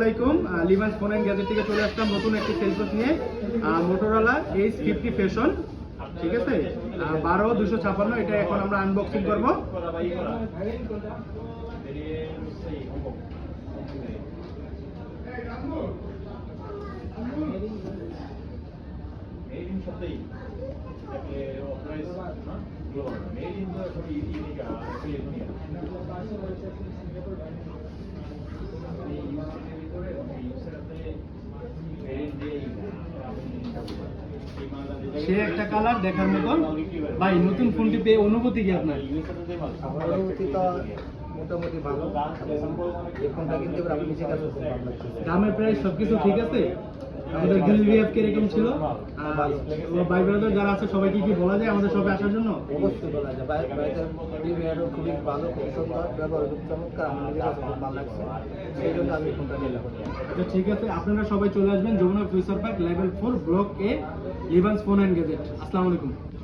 আসসালামাইকুম, লিভান্স phone and gadget থেকে চলে আসলাম নতুন একটি সেলফোন নিয়ে। মোটোরোলা H50 ফ্যাশন, ঠিক আছে, 12256। এটা এখন আমরা আনবক্সিং করব। সে একটা কালার দেখার মতন। ভাই, নতুন ফোনটি পেয়ে অনুভূতি কি আপনার? আমার অনুভূতি তো মোটামুটি ভালো। এই ফোনটা কিনতে পারে আমি নিজে কাছে খুব ভালো লাগছে। দামের প্রাইস সবকিছু ঠিক আছে? আমাদের বিল বিহেভ কিরকম ছিল? ভাই ব্রাদার যারা আছে সবাই কি বলা যায় আমাদের সবাই আসার জন্য? অবশ্যই বলা যায়। ভাইদের বিহেভিয়ারও খুবই ভালো, খুব সুন্দর, ব্যবহার খুব চমৎকার। আমার নিজের কাছে খুব ভালো লাগছে, সেই জন্য আমি ফোনটা নিলাম। আচ্ছা, ঠিক আছে, আপনারা সবাই চলে আসবেন Jamuna future park level 4 block A, লিভান্স ফোন এন্ড গ্যাজেট। আসসালামু আলাইকুম।